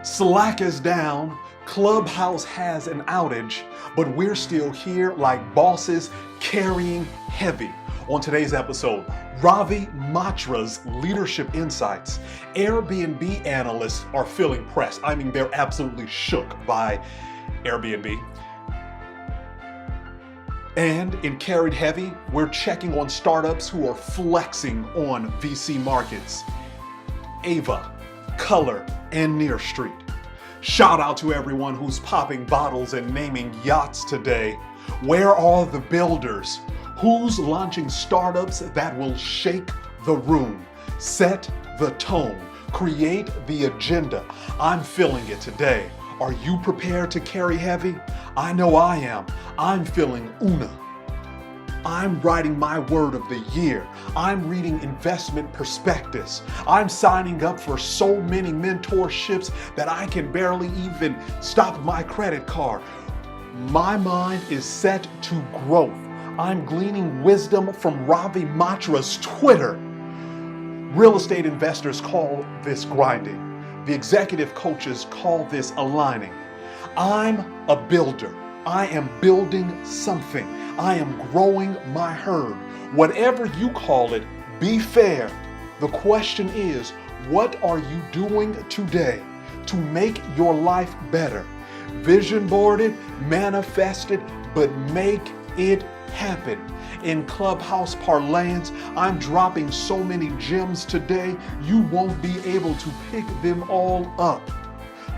Slack is down, Clubhouse has an outage, but we're still here like bosses carrying heavy. On today's episode, Ravi Mahtre's leadership insights. Airbnb analysts are feeling pressed. I mean, they're absolutely shook by Airbnb. And in Carried Heavy, we're checking on startups who are flexing on VC markets. Aeva, Color, and NearSt. Shout out to everyone who's popping bottles and naming yachts today. Where are the builders? Who's launching startups that will shake the room, set the tone, create the agenda? I'm feeling it today. Are you prepared to carry heavy? I know I am. I'm feeling Una. I'm writing my word of the year. I'm reading investment prospectus. I'm signing up for so many mentorships that I can barely even stop my credit card. My mind is set to growth. I'm gleaning wisdom from Ravi Mahtre's Twitter. Real estate investors call this grinding. The executive coaches call this aligning. I'm a builder. I am building something. I am growing my herd. Whatever you call it, be fair. The question is, what are you doing today to make your life better? Vision boarded, manifested, but make it happen. In Clubhouse parlance, I'm dropping so many gems today, you won't be able to pick them all up.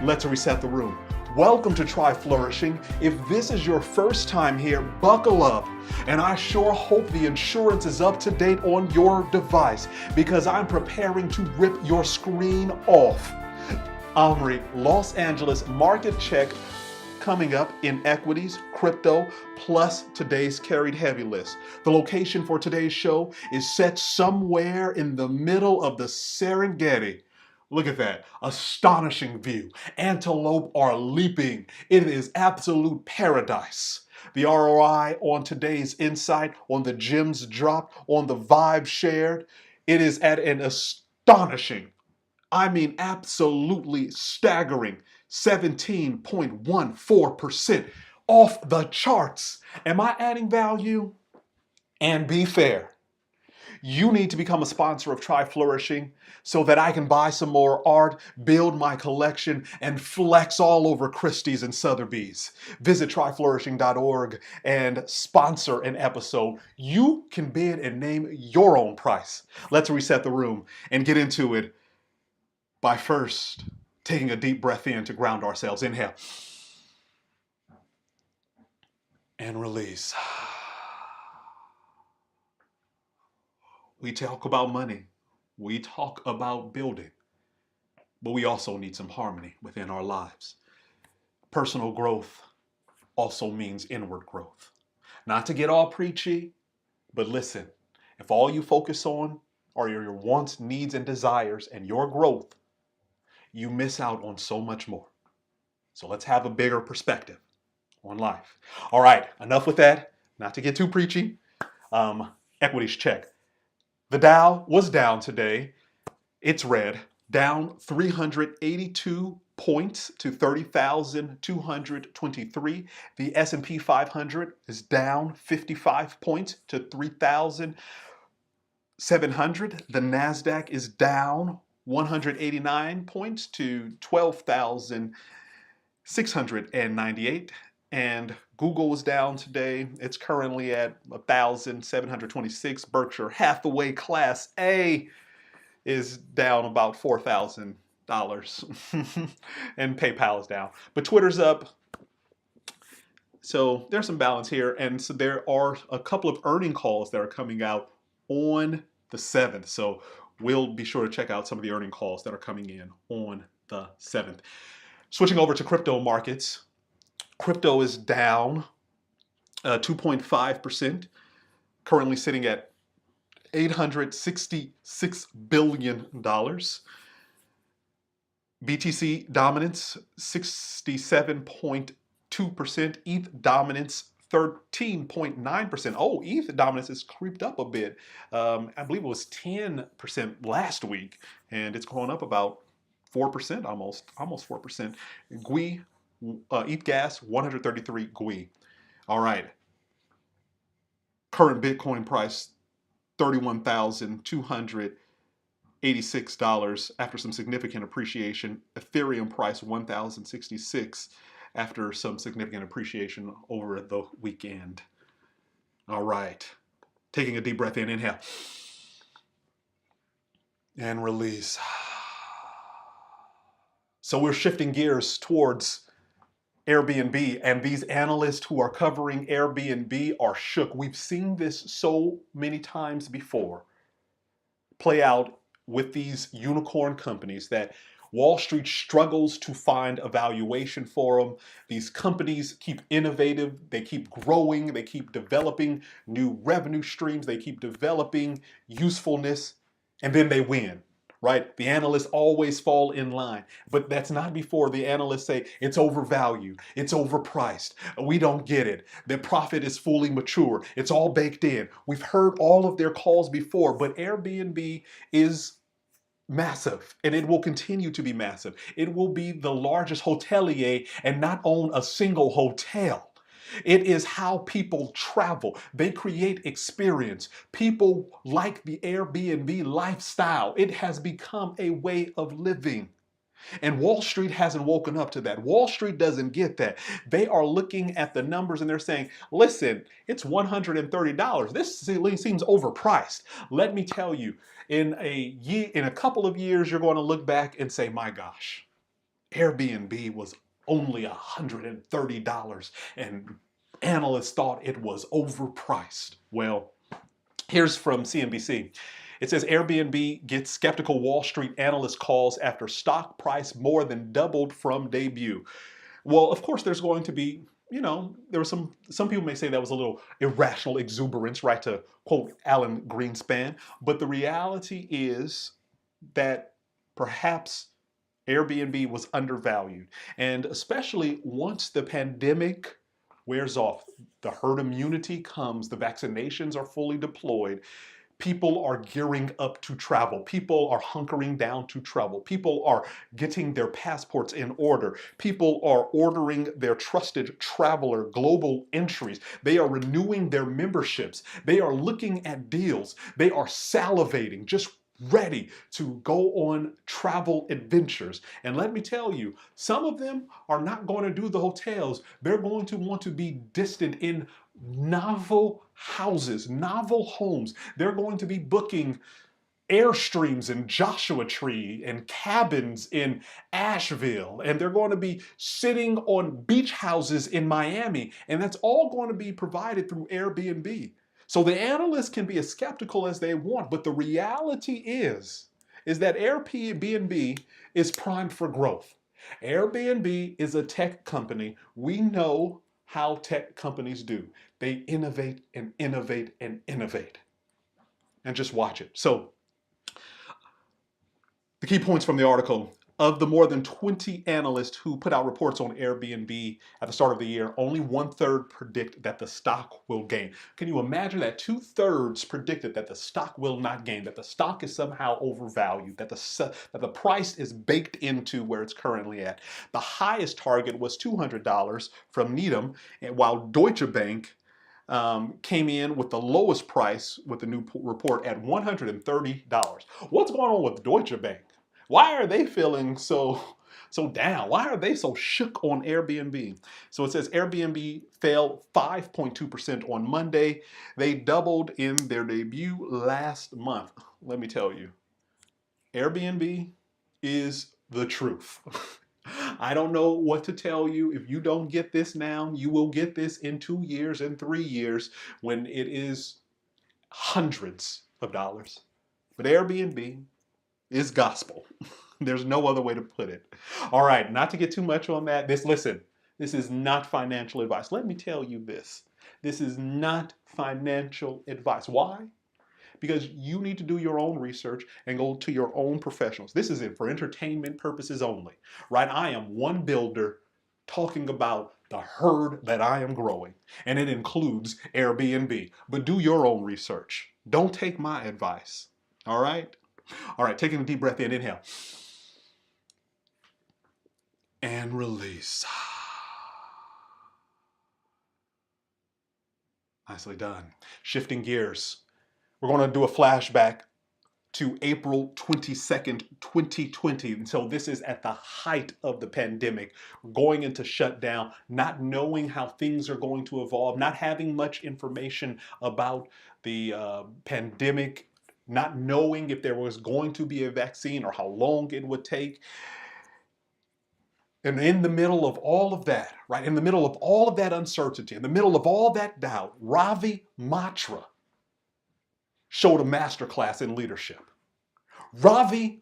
Let's reset the room. Welcome to Try Flourishing. If this is your first time here, buckle up. And I sure hope the insurance is up to date on your device because I'm preparing to rip your screen off. Omri, Los Angeles market check coming up in equities, crypto, plus today's carried heavy list. The location for today's show is set somewhere in the middle of the Serengeti. Look at that, astonishing view. Antelope are leaping. It is absolute paradise. The ROI on today's insight, on the gems dropped, on the vibe shared, it is at an astonishing, I mean absolutely staggering 17.14%, off the charts. Am I adding value? And be fair. You need to become a sponsor of Try Flourishing so that I can buy some more art, build my collection, and flex all over Christie's and Sotheby's. Visit tryflourishing.org and sponsor an episode. You can bid and name your own price. Let's reset the room and get into it by first taking a deep breath in to ground ourselves. Inhale. And release. We talk about money. We talk about building. But we also need some harmony within our lives. Personal growth also means inward growth. Not to get all preachy, but listen, if all you focus on are your wants, needs, and desires and your growth, you miss out on so much more. So let's have a bigger perspective on life. All right, enough with that. Not to get too preachy. Equities check. The Dow was down today. It's red, down 382 points to 30,223. The S&P 500 is down 55 points to 3,700. The NASDAQ is down 189 points to 12,698. And Google was down today. It's currently at 1,726. Berkshire Hathaway Class A is down about $4,000. And PayPal is down. But Twitter's up. So there's some balance here. And so there are a couple of earning calls that are coming out on the 7th. So we'll be sure to check out some of the earning calls that are coming in on the 7th. Switching over to crypto markets. Crypto is down 2.5%, currently sitting at $866 billion. BTC dominance 67.2%, ETH dominance 13.9%. Oh, ETH dominance has creeped up a bit. I believe it was 10% last week, and it's going up about 4%, almost 4%. GUI, ETH gas, 133 GUI. All right. Current Bitcoin price, $31,286 after some significant appreciation. Ethereum price, 1,066 after some significant appreciation over the weekend. All right. Taking a deep breath in, inhale. And release. So we're shifting gears towards Airbnb, and these analysts who are covering Airbnb are shook. We've seen this so many times before play out with these unicorn companies that Wall Street struggles to find a valuation for them. These companies keep innovative, they keep growing, they keep developing new revenue streams, they keep developing usefulness, and then they win. Right? The analysts always fall in line, but that's not before the analysts say it's overvalued, it's overpriced, we don't get it, the profit is fully mature, it's all baked in. We've heard all of their calls before, but Airbnb is massive, and it will continue to be massive. It will be the largest hotelier and not own a single hotel. It is how people travel. They create experience. People like the Airbnb lifestyle. It has become a way of living. And Wall Street hasn't woken up to that. Wall Street doesn't get that. They are looking at the numbers and they're saying, listen, it's $130. This seems overpriced. Let me tell you, in a couple of years, you're going to look back and say, my gosh, Airbnb was only $130 and analysts thought it was overpriced. Well, here's from CNBC. It says Airbnb gets skeptical Wall Street analyst calls after stock price more than doubled from debut. Well, of course, there's going to be, there was some people may say that was a little irrational exuberance, right, to quote Alan Greenspan. But the reality is that perhaps Airbnb was undervalued. And especially once the pandemic wears off, the herd immunity comes, the vaccinations are fully deployed, people are gearing up to travel. People are hunkering down to travel. People are getting their passports in order. People are ordering their trusted traveler global entries. They are renewing their memberships. They are looking at deals. They are salivating, just ready to go on travel adventures. And let me tell you, some of them are not going to do the hotels. They're going to want to be distant in novel houses, novel homes. They're going to be booking Airstreams in Joshua Tree and cabins in Asheville, and they're going to be sitting on beach houses in Miami, and that's all going to be provided through Airbnb. So the analysts can be as skeptical as they want, but the reality is that Airbnb is primed for growth. Airbnb is a tech company. We know how tech companies do. They innovate and innovate and innovate. And just watch it. So the key points from the article: of the more than 20 analysts who put out reports on Airbnb at the start of the year, only 1/3 predict that the stock will gain. Can you imagine that 2/3 predicted that the stock will not gain, that the stock is somehow overvalued, that the price is baked into where it's currently at? The highest target was $200 from Needham, while Deutsche Bank came in with the lowest price with the new report at $130. What's going on with Deutsche Bank? Why are they feeling so down? Why are they so shook on Airbnb? So it says Airbnb fell 5.2% on Monday. They doubled in their debut last month. Let me tell you, Airbnb is the truth. I don't know what to tell you. If you don't get this now, you will get this in 2 years and 3 years when it is hundreds of dollars. But Airbnb is gospel. There's no other way to put it. All right, not to get too much on that. This is not financial advice. Let me tell you this. This is not financial advice. Why? Because you need to do your own research and go to your own professionals. This is it for entertainment purposes only, right? I am one builder talking about the herd that I am growing, and it includes Airbnb. But do your own research. Don't take my advice, all right? All right, taking a deep breath in, inhale. and release. Nicely done. Shifting gears. We're going to do a flashback to April 22nd, 2020. And so this is at the height of the pandemic, going into shutdown, not knowing how things are going to evolve, not having much information about the pandemic, not knowing if there was going to be a vaccine or how long it would take. And in the middle of all of that, right, in the middle of all of that uncertainty, in the middle of all that doubt, Ravi Mahtre showed a masterclass in leadership. Ravi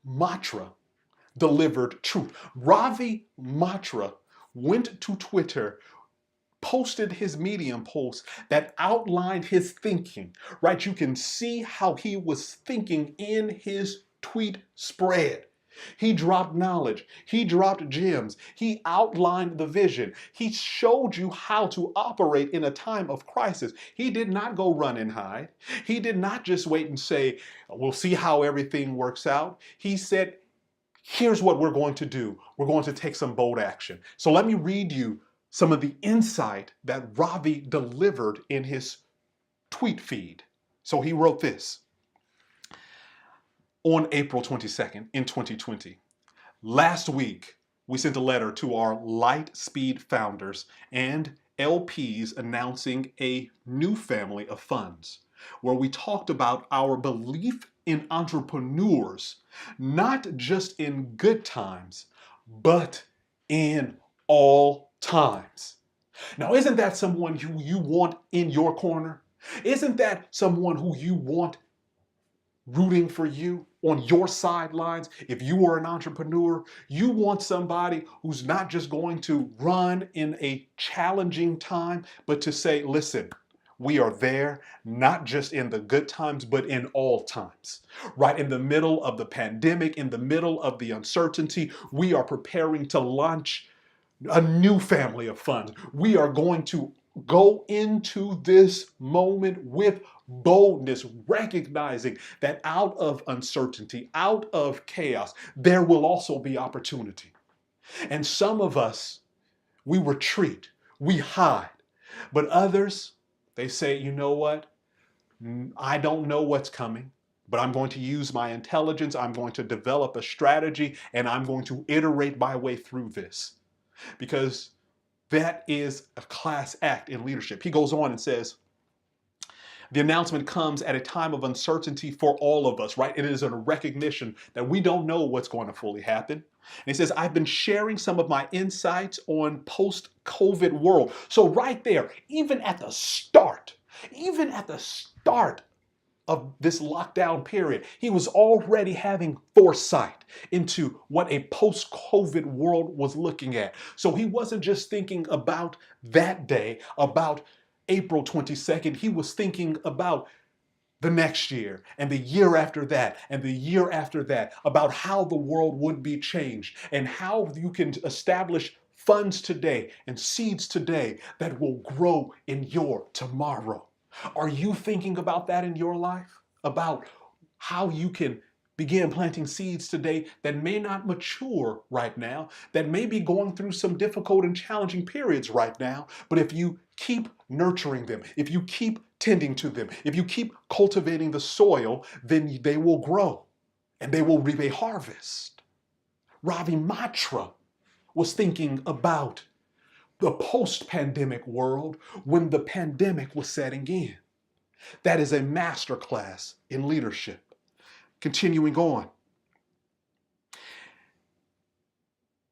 Mahtre delivered truth. Ravi Mahtre went to Twitter, posted his Medium post that outlined his thinking, right? You can see how he was thinking in his tweet spread. He dropped knowledge. He dropped gems. He outlined the vision. He showed you how to operate in a time of crisis. He did not go run and hide. He did not just wait and say, we'll see how everything works out. He said, here's what we're going to do. We're going to take some bold action. So let me read you some of the insight that Ravi delivered in his tweet feed. So he wrote this. On April 22nd in 2020. Last week, we sent a letter to our Lightspeed founders and LPs announcing a new family of funds where we talked about our belief in entrepreneurs, not just in good times, but in all times. Now, isn't that someone who you want in your corner? Isn't that someone who you want rooting for you on your sidelines? If you are an entrepreneur, you want somebody who's not just going to run in a challenging time, but to say, listen, we are there, not just in the good times, but in all times. Right in the middle of the pandemic, in the middle of the uncertainty, we are preparing to launch a new family of funds. We are going to go into this moment with boldness, recognizing that out of uncertainty, out of chaos, there will also be opportunity. And some of us, we retreat, we hide. But others, they say, you know what? I don't know what's coming, but I'm going to use my intelligence. I'm going to develop a strategy, and I'm going to iterate my way through this. Because that is a class act in leadership. He goes on and says, the announcement comes at a time of uncertainty for all of us, right? It is a recognition that we don't know what's going to fully happen. And he says, I've been sharing some of my insights on post-COVID world. So right there, even at the start of this lockdown period, he was already having foresight into what a post-COVID world was looking at. So he wasn't just thinking about that day, about April 22nd. He was thinking about the next year and the year after that and the year after that, about how the world would be changed and how you can establish funds today and seeds today that will grow in your tomorrow. Are you thinking about that in your life? About how you can begin planting seeds today that may not mature right now, that may be going through some difficult and challenging periods right now, but if you keep nurturing them, if you keep tending to them, if you keep cultivating the soil, then they will grow and they will reap a harvest. Ravi Mahtre was thinking about the post-pandemic world when the pandemic was setting in. That is a masterclass in leadership. Continuing on.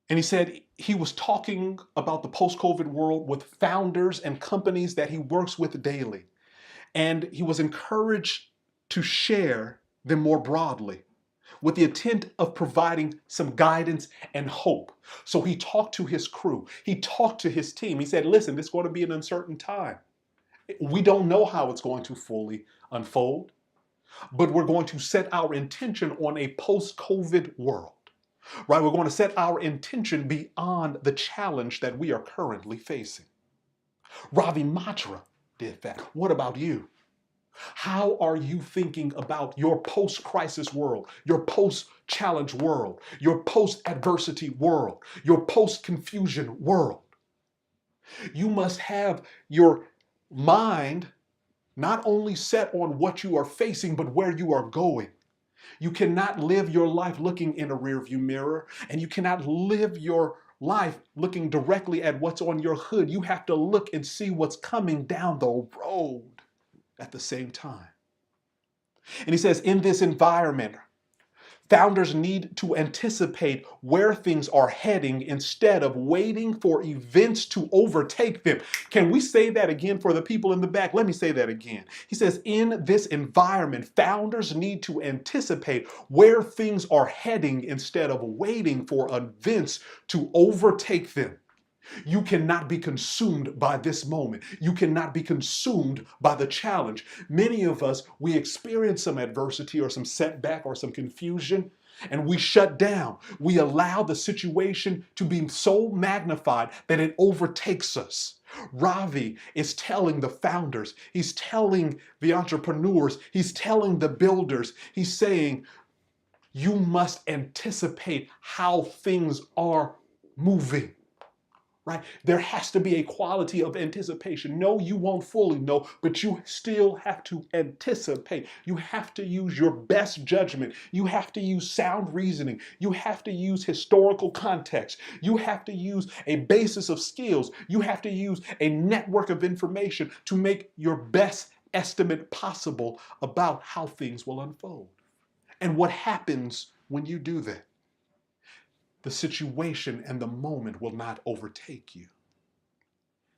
And he said he was talking about the post-COVID world with founders and companies that he works with daily. And he was encouraged to share them more broadly with the intent of providing some guidance and hope. So he talked to his crew. He talked to his team. He said, listen, this is going to be an uncertain time. We don't know how it's going to fully unfold, but we're going to set our intention on a post-COVID world, right? We're going to set our intention beyond the challenge that we are currently facing. Ravi Mahtre did that. What about you? How are you thinking about your post-crisis world, your post-challenge world, your post-adversity world, your post-confusion world? You must have your mind not only set on what you are facing, but where you are going. You cannot live your life looking in a rearview mirror, and you cannot live your life looking directly at what's on your hood. You have to look and see what's coming down the road at the same time. And he says, in this environment, founders need to anticipate where things are heading instead of waiting for events to overtake them. Can we say that again for the people in the back? Let me say that again. He says, in this environment, founders need to anticipate where things are heading instead of waiting for events to overtake them. You cannot be consumed by this moment. You cannot be consumed by the challenge. Many of us, we experience some adversity or some setback or some confusion, and we shut down. We allow the situation to be so magnified that it overtakes us. Ravi is telling the founders, he's telling the entrepreneurs, he's telling the builders, he's saying, you must anticipate how things are moving. Right? There has to be a quality of anticipation. No, you won't fully know, but you still have to anticipate. You have to use your best judgment. You have to use sound reasoning. You have to use historical context. You have to use a basis of skills. You have to use a network of information to make your best estimate possible about how things will unfold. And what happens when you do that? The situation and the moment will not overtake you.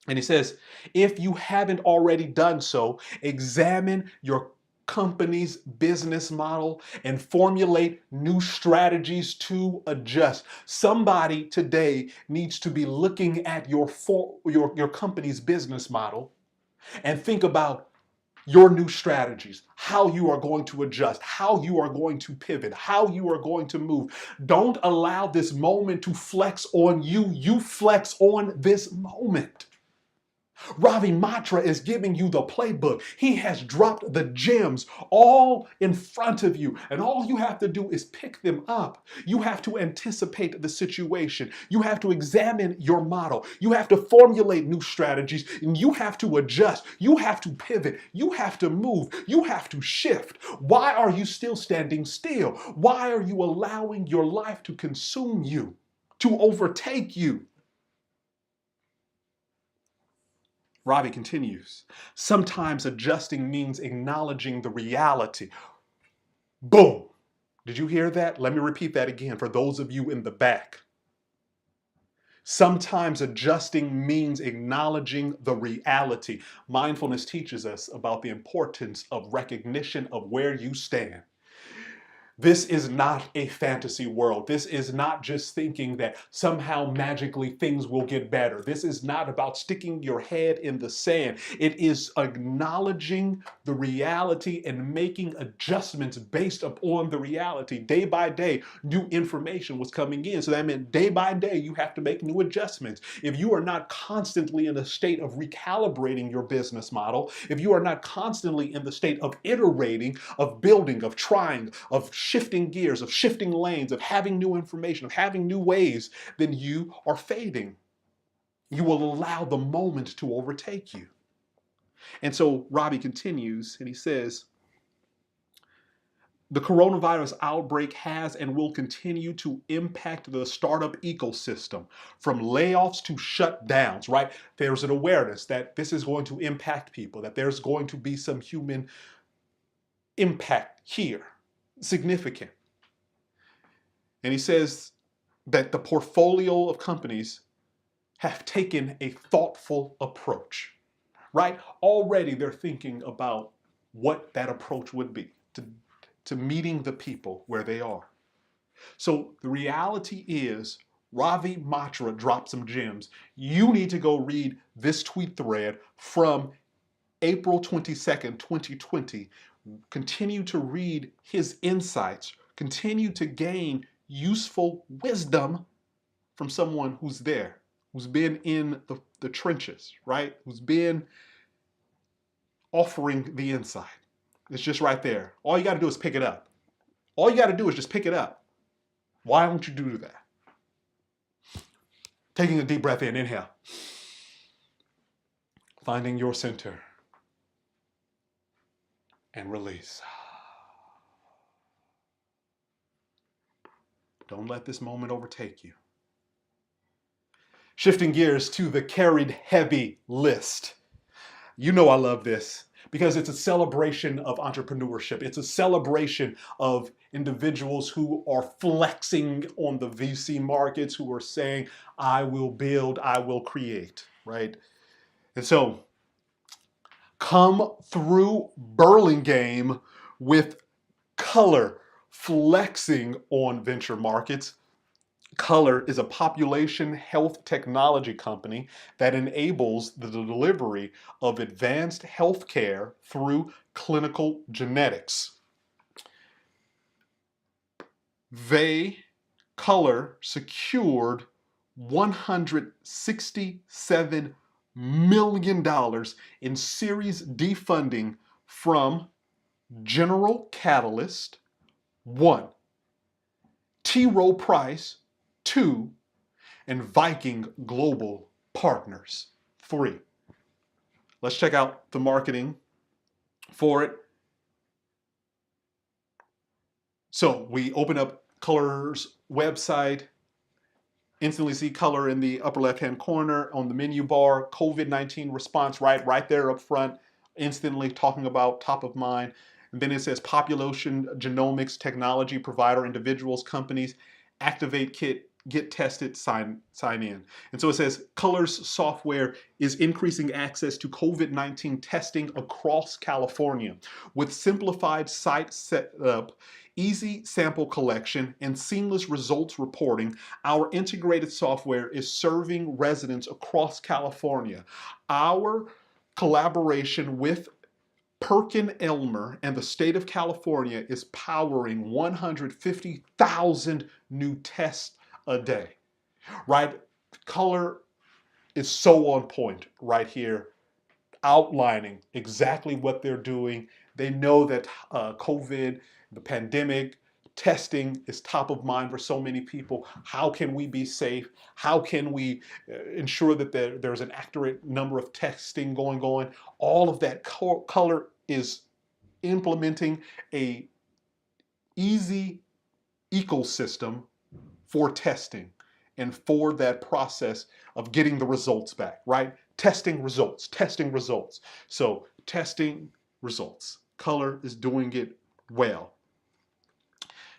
And he says, if you haven't already done so, examine your company's business model and formulate new strategies to adjust. Somebody today needs to be looking at your company's business model and think about your new strategies, how you are going to adjust, how you are going to pivot, how you are going to move. Don't allow this moment to flex on you. You flex on this moment. Ravi Mahtre is giving you the playbook. He has dropped the gems all in front of you, and all you have to do is pick them up. You have to anticipate the situation. You have to examine your model. You have to formulate new strategies, and you have to adjust. You have to pivot. You have to move. You have to shift. Why are you still standing still? Why are you allowing your life to consume you, to overtake you? Ravi continues, sometimes adjusting means acknowledging the reality. Boom. Did you hear that? Let me repeat that again for those of you in the back. Sometimes adjusting means acknowledging the reality. Mindfulness teaches us about the importance of recognition of where you stand. This is not a fantasy world. This is not just thinking that somehow magically things will get better. This is not about sticking your head in the sand. It is acknowledging the reality and making adjustments based upon the reality. Day by day, new information was coming in. So that meant day by day, you have to make new adjustments. If you are not constantly in a state of recalibrating your business model, if you are not constantly in the state of iterating, of building, of trying, of shifting gears, of shifting lanes, of having new information, of having new ways, then you are fading. You will allow the moment to overtake you. And so Ravi continues and he says, the coronavirus outbreak has and will continue to impact the startup ecosystem, from layoffs to shutdowns, right? There's an awareness that this is going to impact people, that there's going to be some human impact here, significant. And he says that the portfolio of companies have taken a thoughtful approach, right? Already they're thinking about what that approach would be to meeting the people where they are. So the reality is, Ravi Mahtre dropped some gems. You need to go read this tweet thread from April 22nd, 2020. Continue to read his insights. Continue to gain useful wisdom from someone who's there, who's been in the trenches, right? Who's been offering the insight. It's just right there. All you got to do is pick it up. All you got to do is just pick it up. Why don't you do that? Taking a deep breath in, inhale. Finding your center. And release. Don't let this moment overtake you. Shifting gears to the carried heavy list. You know I love this because it's a celebration of entrepreneurship. It's a celebration of individuals who are flexing on the VC markets, who are saying, I will build, I will create, right? And so, come through Burlingame with Color flexing on venture markets. Color is a population health technology company that enables the delivery of advanced healthcare through clinical genetics. Color secured $167 million in Series D funding from General Catalyst, 1, T. Rowe Price, 2, and Viking Global Partners, 3. Let's check out the marketing for it. So we open up Color's website, instantly see Color in the upper left-hand corner on the menu bar, COVID-19 response right there up front, instantly talking about top of mind. And then it says population genomics technology provider, individuals, companies, activate kit, get tested, sign in. And so it says Color's software is increasing access to COVID-19 testing across California with simplified site setup, easy sample collection, and seamless results reporting. Our integrated software is serving residents across California. Our collaboration with Perkin-Elmer and the state of California is powering 150,000 new tests a day, right? Color is so on point right here, outlining exactly what they're doing. They know that COVID, the pandemic, testing is top of mind for so many people. How can we be safe? How can we ensure that there's an accurate number of testing going on? All of that. Color is implementing a easy ecosystem for testing and for that process of getting the results back, right? Testing results. So testing results. Color is doing it well.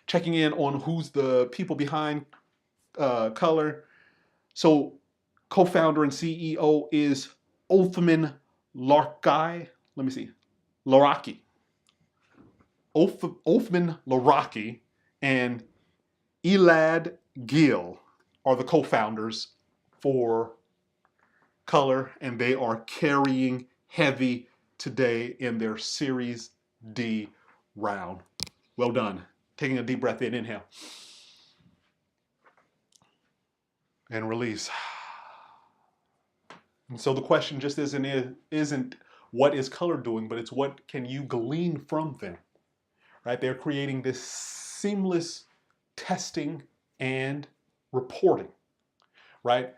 Checking in on who's the people behind Color. So co-founder and CEO is Othman Laraki. Othman Laraki and Elad Gil are the co-founders for Color, and they are carrying heavy today in their Series D round. Well done. Taking a deep breath in, inhale. And release. And so the question just isn't what is Color doing, but it's what can you glean from them, right? They're creating this seamless testing and reporting, right?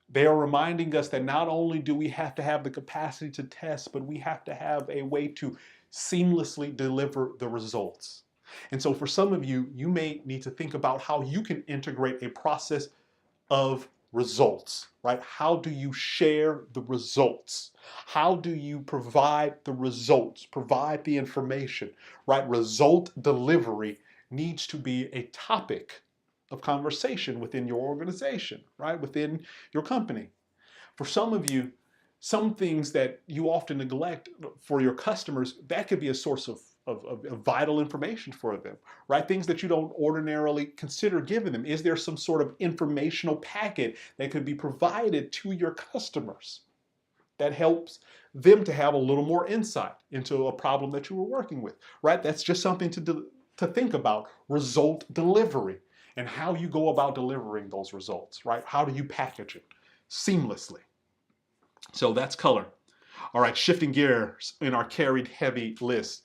They are reminding us that not only do we have to have the capacity to test, but we have to have a way to seamlessly deliver the results. And so for some of you, you may need to think about how you can integrate a process of results, right? How do you share the results? How do you provide the results, provide the information, right? Result delivery needs to be a topic of conversation within your organization, right? Within your company. For some of you, some things that you often neglect for your customers, that could be a source of vital information for them, right? Things that you don't ordinarily consider giving them. Is there some sort of informational packet that could be provided to your customers that helps them to have a little more insight into a problem that you were working with, right? That's just something to think about. Result delivery and how you go about delivering those results, right? How do you package it seamlessly? So that's Color. All right, shifting gears in our carried heavy list.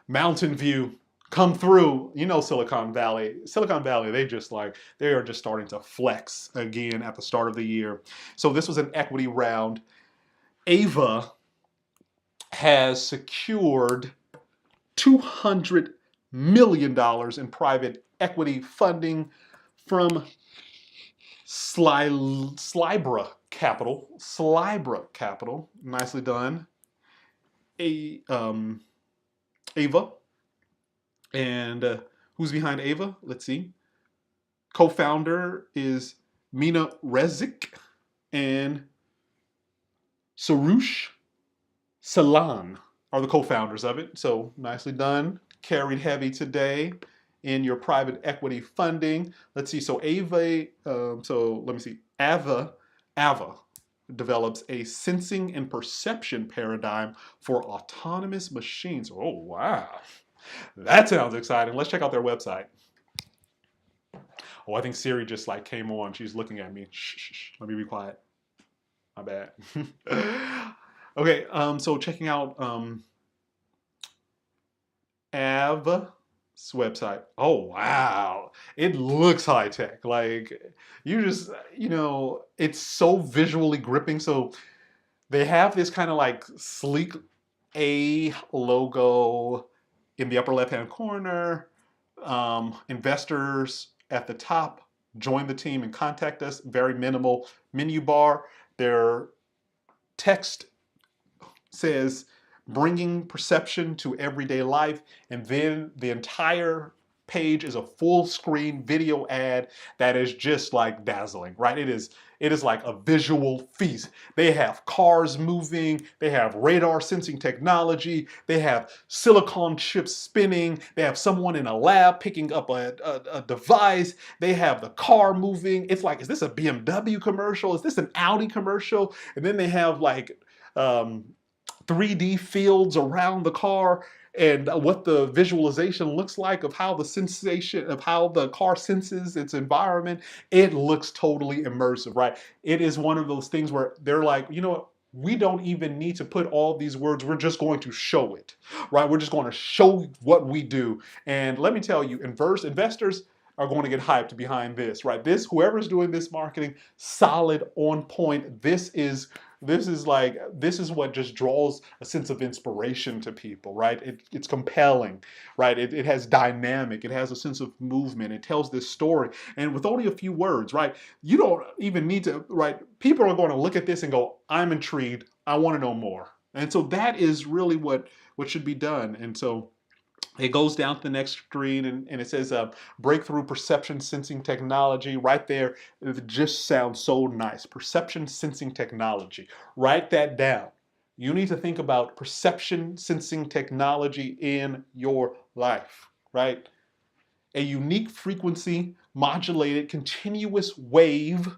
Mountain View, come through. You know, Silicon Valley. Silicon Valley, they are just starting to flex again at the start of the year. So this was an equity round. Aeva has secured $200 million in private equity funding from Sylebra Capital. Sylebra Capital, nicely done. Aeva. And who's behind Aeva? Let's see. Co-founder is Mina Rezik and Sarush Salan are the co-founders of it. So nicely done. Carried heavy today in your private equity funding. Let's see. So Aeva. Let me see. Aeva develops a sensing and perception paradigm for autonomous machines. Oh wow, that sounds exciting. Let's check out their website. Oh, I think Siri just like came on. She's looking at me. Shh. Let me be quiet. My bad. Okay, so checking out Aeva's website. Oh wow, it looks high tech. Like it's so visually gripping. So they have this kind of like sleek A logo in the upper left-hand corner. Investors at the top. Join the team and contact us. Very minimal menu bar. Their text says bringing perception to everyday life, and then the entire page is a full screen video ad that is just like dazzling, right? It is like a visual feast. They have cars moving, they have radar sensing technology, they have silicon chips spinning, they have someone in a lab picking up a device, they have the car moving. It's like, is this a BMW commercial? Is this an Audi commercial? And then they have like 3D fields around the car and what the visualization looks like of how the car senses its environment. It looks totally immersive, right? It is one of those things where they're like, you know what? We don't even need to put all these words. We're just going to show it, right? We're just going to show what we do. And let me tell you, investors are going to get hyped behind this, right? Whoever's doing this marketing, solid, on point. This is what just draws a sense of inspiration to people, right? It's compelling, right? It has dynamic, it has a sense of movement, it tells this story, and with only a few words, right? You don't even need to, right? People are going to look at this and go, I'm intrigued, I want to know more. And so that is really what should be done. And so it goes down to the next screen and it says breakthrough perception sensing technology right there. It just sounds so nice. Perception sensing technology. Write that down. You need to think about perception sensing technology in your life, right? A unique frequency modulated continuous wave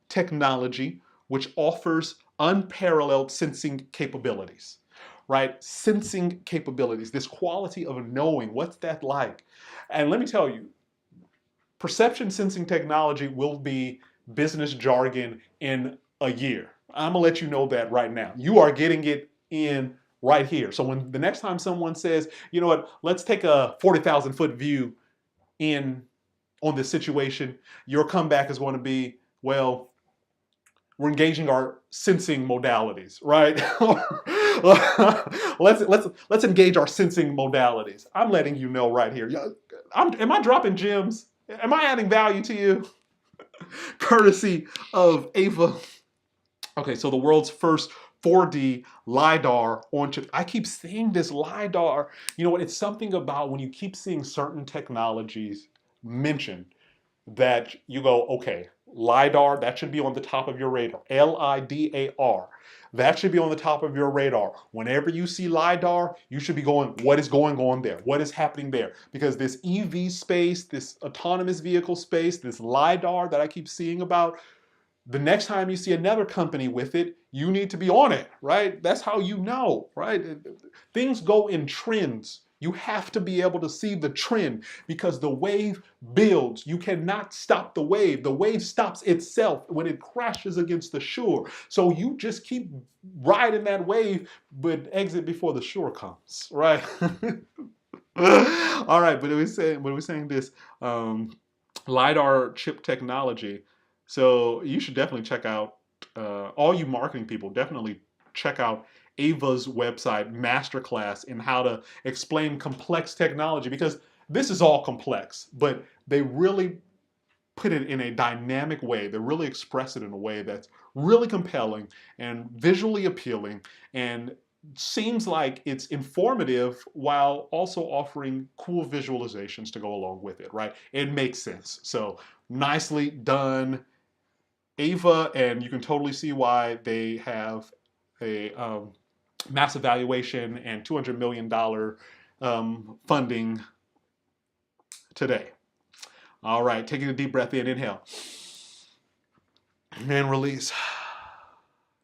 technology which offers unparalleled sensing capabilities. Right? Sensing capabilities, this quality of knowing, what's that like? And let me tell you, perception sensing technology will be business jargon in a year. I'm gonna let you know that right now. You are getting it in right here. So when the next time someone says, you know what, let's take a 40,000 foot view on this situation, your comeback is going to be, well, we're engaging our sensing modalities, right? let's engage our sensing modalities. I'm letting you know right here. Am I dropping gems? Am I adding value to you? Courtesy of Aeva. Okay, so the world's first 4D LiDAR on chip. I keep seeing this LiDAR. You know what? It's something about when you keep seeing certain technologies mentioned that you go, okay, LiDAR, that should be on the top of your radar. LiDAR, that should be on the top of your radar. Whenever you see LiDAR, you should be going, what is going on there? What is happening there? Because this EV space, this autonomous vehicle space, this LiDAR that I keep seeing about, the next time you see another company with it, you need to be on it, right? That's how you know, right? Things go in trends. You have to be able to see the trend because the wave builds. You cannot stop the wave. The wave stops itself when it crashes against the shore. So you just keep riding that wave, but exit before the shore comes, right? All right, but it was saying this LiDAR chip technology. So you should definitely check out, all you marketing people, definitely check out Ava's website masterclass in how to explain complex technology, because this is all complex, but they really put it in a dynamic way. They really express it in a way that's really compelling and visually appealing, and seems like it's informative while also offering cool visualizations to go along with it, right? It makes sense. So nicely done, Aeva, and you can totally see why they have a massive valuation and $200 million funding today. All right, taking a deep breath in, inhale, and release.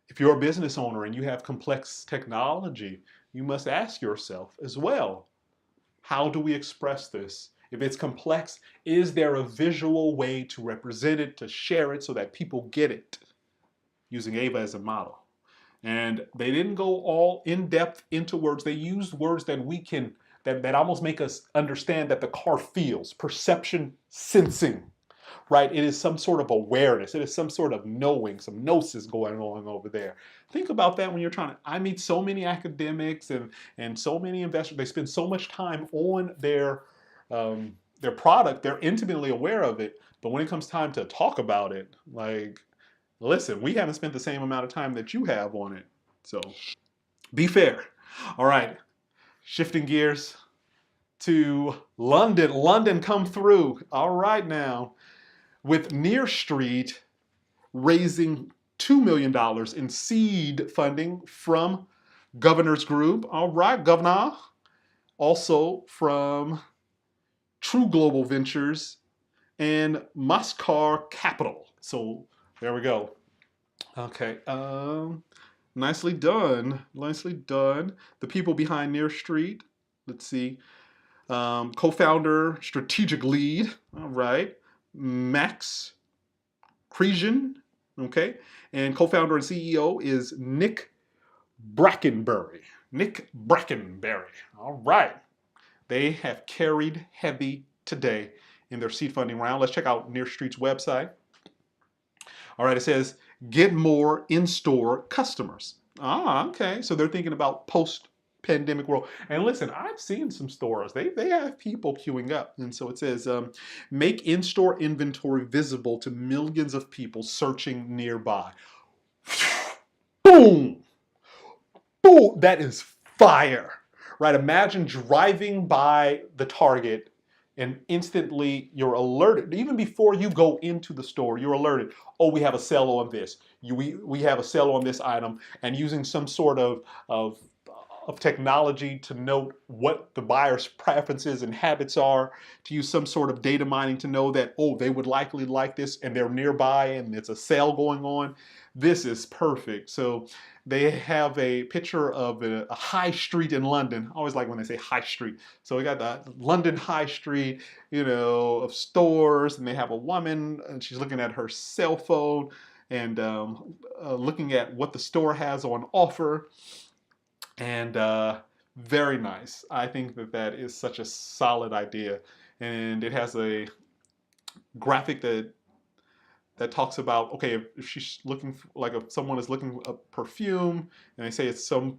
If you're a business owner and you have complex technology, you must ask yourself as well, how do we express this? If it's complex, is there a visual way to represent it, to share it so that people get it? Using Aeva as a model. And they didn't go all in depth into words. They used words that we can, that almost make us understand that the car feels, perception, sensing, right? It is some sort of awareness. It is some sort of knowing, some gnosis going on over there. Think about that when you're trying to, I meet so many academics and so many investors, they spend so much time on their product, they're intimately aware of it, but when it comes time to talk about it, like, listen, we haven't spent the same amount of time that you have on it. So be fair. All right, shifting gears to London. London come through. All right now, with NearSt raising $2 million in seed funding from Governor's Group. All right, Governor. Also from True Global Ventures and Sylebra Capital. So there we go. Okay. Nicely done. Nicely done. The people behind NearSt. Let's see. Co-founder, strategic lead. All right. Max Cresion. Okay. And co-founder and CEO is Nick Brackenbury. Nick Brackenbury. All right. They have carried heavy today in their seed funding round. Let's check out NearSt's website. All right, it says, get more in-store customers. Ah, okay. So they're thinking about post-pandemic world. And listen, I've seen some stores. They have people queuing up. And so it says, make in-store inventory visible to millions of people searching nearby. Boom! Boom! That is fire, right? Imagine driving by the Target and instantly you're alerted. Even before you go into the store, you're alerted. Oh, we have a sale on this. We have a sale on this item, and using some sort of technology to note what the buyer's preferences and habits are, to use some sort of data mining to know that, oh, they would likely like this and they're nearby and it's a sale going on. This is perfect. So they have a picture of a high street in London. I always like when they say high street. So we got the London high street, of stores, and they have a woman and she's looking at her cell phone and looking at what the store has on offer. And very nice. I think that is such a solid idea. And it has a graphic that talks about, okay, if she's looking like if someone is looking a perfume and they say it's a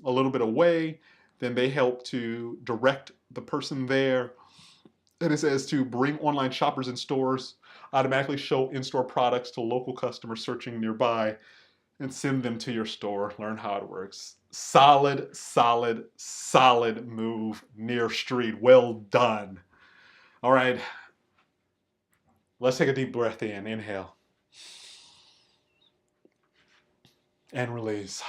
little bit away, then they help to direct the person there. And it says to bring online shoppers in stores, automatically show in-store products to local customers searching nearby, and send them to your store. Learn how it works. Solid, solid, solid move, NearSt. Well done. All right. Let's take a deep breath in. Inhale. And release.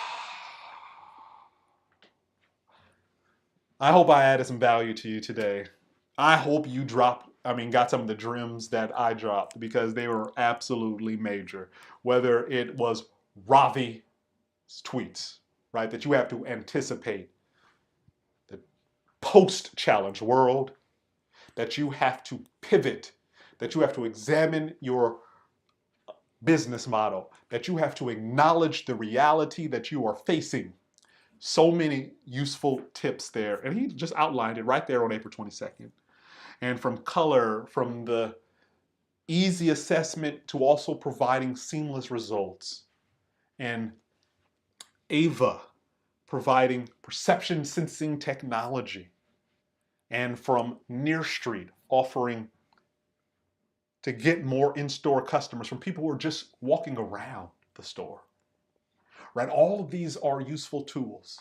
I hope I added some value to you today. I hope you got some of the gems that I dropped, because they were absolutely major. Whether it was Ravi's tweets, right, that you have to anticipate the post-challenge world, that you have to pivot, that you have to examine your business model, that you have to acknowledge the reality that you are facing. So many useful tips there. And he just outlined it right there on April 22nd. And from color, from the easy assessment to also providing seamless results. And Aeva providing perception sensing technology. And from NearSt offering to get more in-store customers from people who are just walking around the store. Right? All of these are useful tools.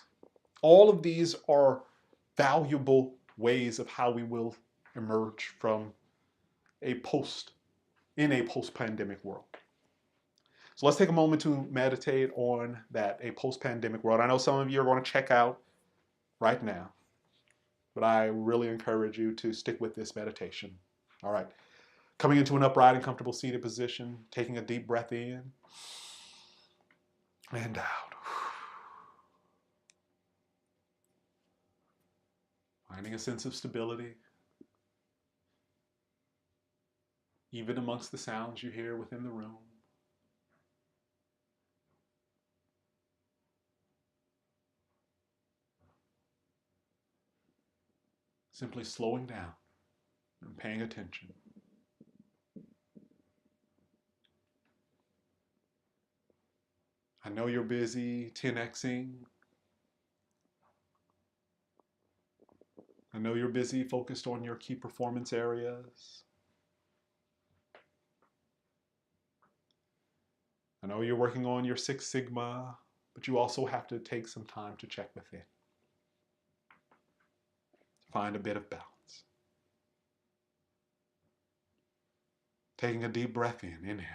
All of these are valuable ways of how we will emerge from a post-pandemic world. So let's take a moment to meditate on that, a post-pandemic world. I know some of you are going to check out right now, but I really encourage you to stick with this meditation. All right. Coming into an upright and comfortable seated position, taking a deep breath in and out. Finding a sense of stability, even amongst the sounds you hear within the room. Simply slowing down and paying attention. I know you're busy 10xing. I know you're busy focused on your key performance areas. I know you're working on your Six Sigma, but you also have to take some time to check within. Find a bit of balance. Taking a deep breath in, inhale.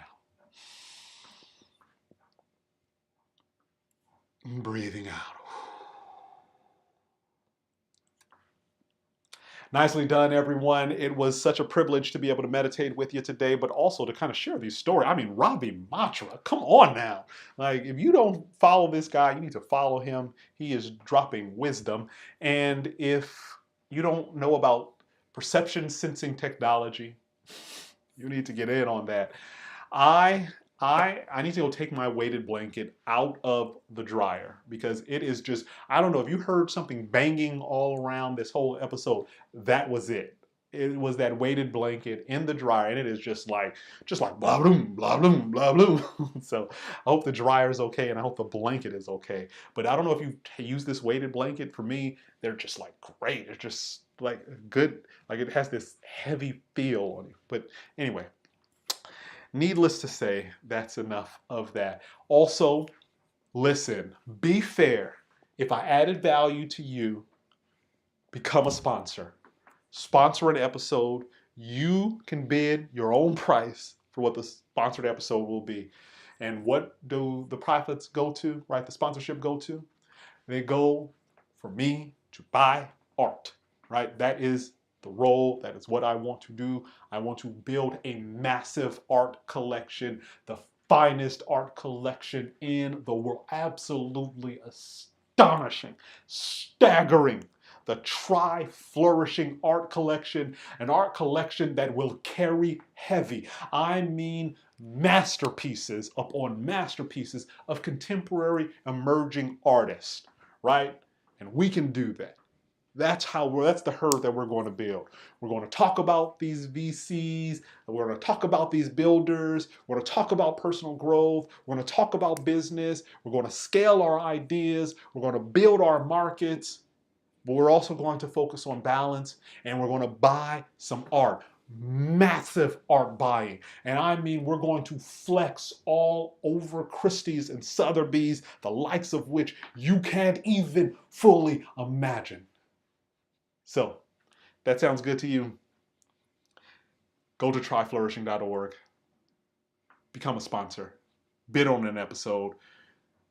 And breathing out. Nicely done, everyone. It was such a privilege to be able to meditate with you today, but also to kind of share these stories. I mean, Ravi Mahtre, come on now. Like, if you don't follow this guy, you need to follow him. He is dropping wisdom. And if you don't know about perception sensing technology, you need to get in on that. I need to go take my weighted blanket out of the dryer because it is just, I don't know if you heard something banging all around this whole episode. That was it. It was that weighted blanket in the dryer, and it is just like blah bloom, blah bloom, blah bloom. So I hope the dryer is okay, and I hope the blanket is okay. But I don't know if you use this weighted blanket. For me, they're just like great. It's just like good, like it has this heavy feel on it. But anyway. Needless to say, that's enough of that. Also, listen, be fair. If I added value to you, become a sponsor. Sponsor an episode. You can bid your own price for what the sponsored episode will be. And what do the profits go to, right? The sponsorship go to? They go for me to buy art, right? That is the role. That is what I want to do. I want to build a massive art collection, the finest art collection in the world. Absolutely astonishing, staggering. The flourishing art collection, an art collection that will carry heavy. I mean masterpieces upon masterpieces of contemporary emerging artists, right? And we can do that. That's the herd that we're going to build. We're going to talk about these VCs. We're going to talk about these builders. We're going to talk about personal growth. We're going to talk about business. We're going to scale our ideas. We're going to build our markets. But we're also going to focus on balance, and we're going to buy some art. Massive art buying. And I mean, we're going to flex all over Christie's and Sotheby's, the likes of which you can't even fully imagine. So, that sounds good to you. Go to tryflourishing.org, become a sponsor, bid on an episode.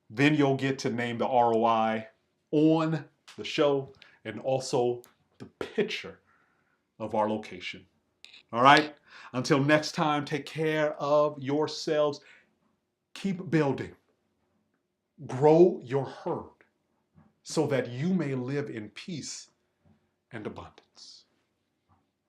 Then you'll get to name the ROI on the show and also the picture of our location. All right? Until next time, take care of yourselves. Keep building. Grow your herd so that you may live in peace and abundance.